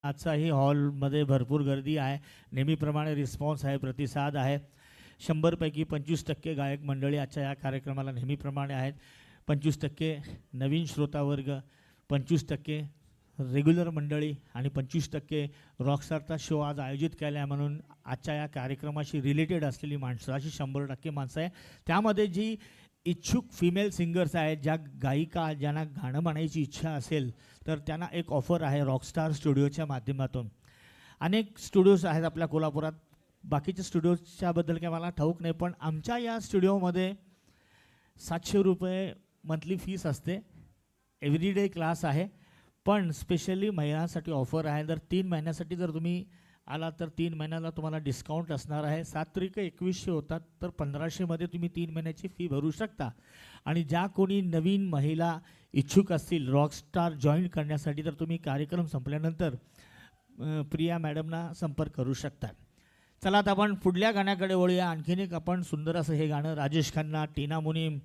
आजचाही हॉलमध्ये भरपूर गर्दी आहे. नेहमीप्रमाणे रिस्पॉन्स आहे, प्रतिसाद आहे. 100पैकी 25% गायक मंडळी आजच्या या कार्यक्रमाला नेहमीप्रमाणे आहेत. 25% नवीन श्रोतावर्ग, 25% रेग्युलर मंडळी आणि 25% रॉकस्टारचा शो आज आयोजित केला आहे म्हणून आजच्या या कार्यक्रमाशी रिलेटेड असलेली माणसं अशी 100% माणसं आहे. त्यामध्ये जी इच्छुक फिमेल सिंगर्स आहेत, ज्या गायिका ज्यांना गाणं म्हणायची इच्छा असेल तर त्यांना एक ऑफर आहे रॉकस्टार स्टुडिओच्या माध्यमातून. अनेक स्टुडिओज आहेत आपल्या कोल्हापुरात. बाकीच्या स्टुडिओच्याबद्दल काय मला ठाऊक नाही, पण आमच्या या स्टुडिओमध्ये 700 रुपये मंथली फीस असते. एव्हरीडे क्लास आहे, पण स्पेशली महिलांसाठी ऑफर आहे. जर 3 महिन्यासाठी जर तुम्ही आला तर 3 महिन्याला तुम्हाला डिस्काउंट असणार आहे. 7×1 होतात, तर 1500मध्ये तुम्ही 3 महिन्याची फी भरू शकता. आणि ज्या कोणी नवीन महिला इच्छुक असतील रॉकस्टार जॉईन करण्यासाठी तर तुम्ही कार्यक्रम संपल्यानंतर प्रिया मॅडमना संपर्क करू शकता. चला आता आपण पुढल्या गाण्याकडे वळूया. आणखीन एक आपण सुंदर असं हे गाणं राजेश खन्ना, टीना मुनीम,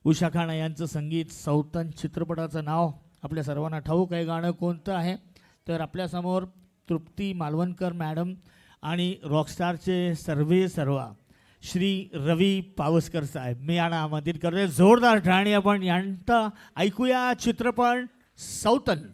उषा खाना यांचं संगीत, सौतन चित्रपटाचं नाव आपल्या सर्वांना ठाऊक आहे. गाणं कोणतं आहे तर आपल्यासमोर तृप्ती मालवणकर मॅडम आणि रॉकस्टारचे सर्वा श्री रवी पावसकर साहेब मी यांना आमंत्रित करतोय. जोरदार ठाणी आपण यांचा ऐकूया चित्रपट सौतन.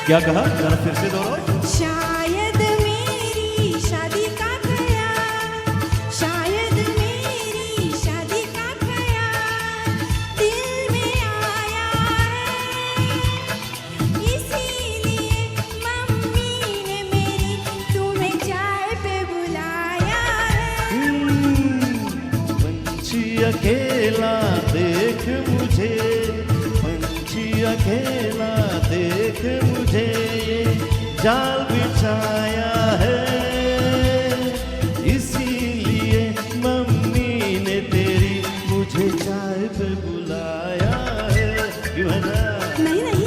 क्या कहा जरा फिर से दोहराओ. शायद मेरी शादी का ख्याल, शायद मेरी शादी का ख्याल दिल में आया है, इसीलिए मम्मी ने मेरी तुम्हें चाय पे बुलाया है. पंछी अकेला देख मुझे, पंछी अकेला देख मुझे, जाल बिछाया है, इसीलिए मम्मी ने तेरी मुझे चाय पे बुलाया है. क्यों है ना? नहीं नहीं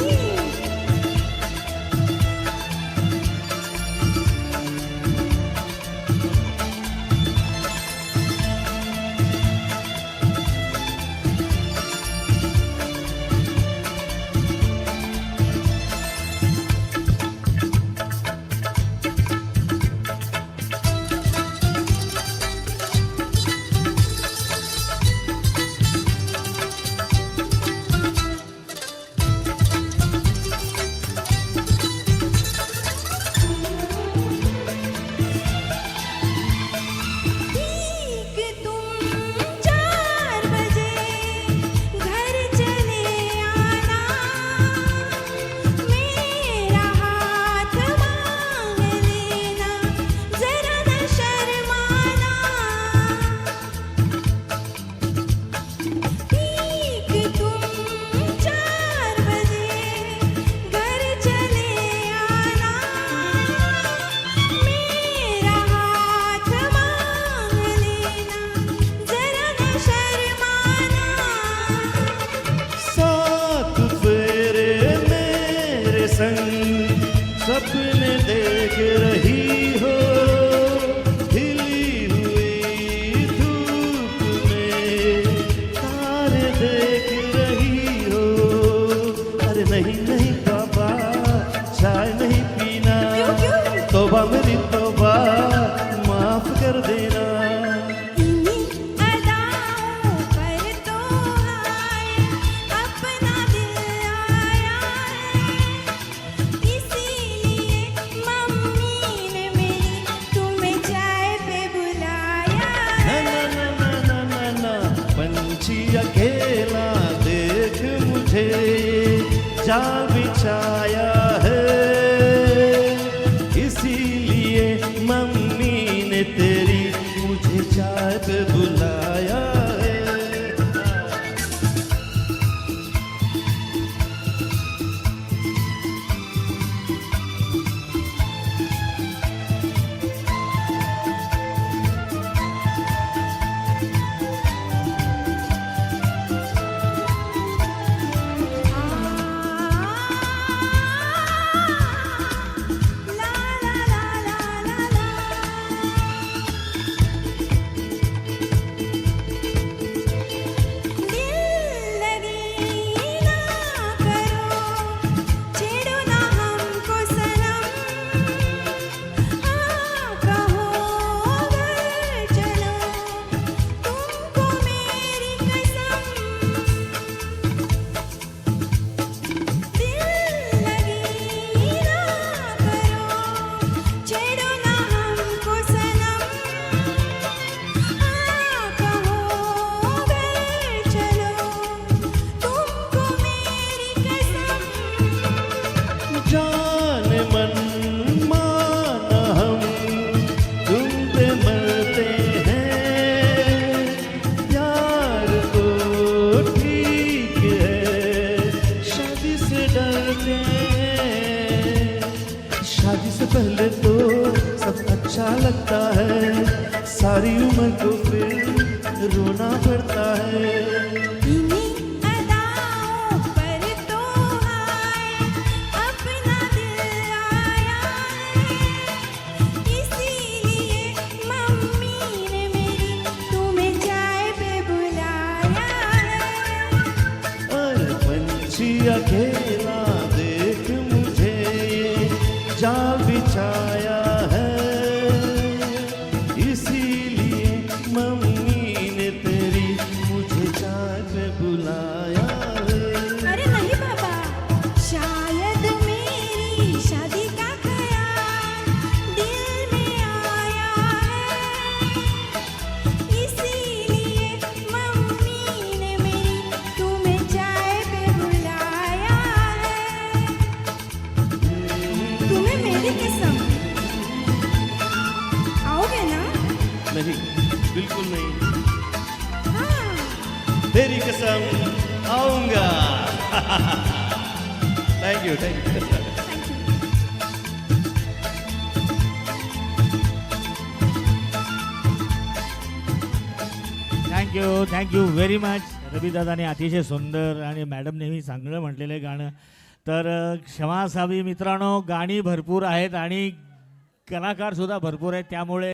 जाल बिछाया है, इसीलिए मम्मी ने तेरी मुझे चाय पे बुलाया है। ला ला ला ला ला ला। दिल लगी ना करो, छेड़ो ना हमको सनम, हाँ कहो अगर चलो तुमको मेरी कसम। दिल लगी ना करो, छेड़ो ना हमको सनम, हाँ कहो अगर चलो तुमको मेरी कसम। जान मन माना हम तुम पे मरते हैं, प्यार तो ठीक है शादी से डरते हैं। शादी से पहले तो सब अच्छा लगता है, सारी उम्र को फिर रोना पड़ता है। इन्हीं अदाओं पर तो हाय अपना दिल आया है, इसीलिए मम्मी ने मेरी तुम्हें चाय पे बुलाया है। और पंछी अकेला देख मुझे ये जाल बिछाया है, इसीलिए मम्मी ने तेरी मुझे चाय पे बुलाया है। अरे नहीं बाबा, शायद मेरी शादी का ख्याल दिल में आया है, इसीलिए मम्मी ने मेरी तुम्हें चाय पे बुलाया है। तुम्हें मेरी कसम, आओगे ना? नहीं, बिल्कुल नहीं, हाँ। तेरी कसम आऊंगा। Thank you, thank you. Thank you very much. रविदादाने अतिशय सुंदर आणि मॅडम नेहमी चांगलं म्हटलेलं आहे गाणं. तर क्षमा असावी मित्रांनो, गाणी भरपूर आहेत आणि कलाकारसुद्धा भरपूर आहेत, त्यामुळे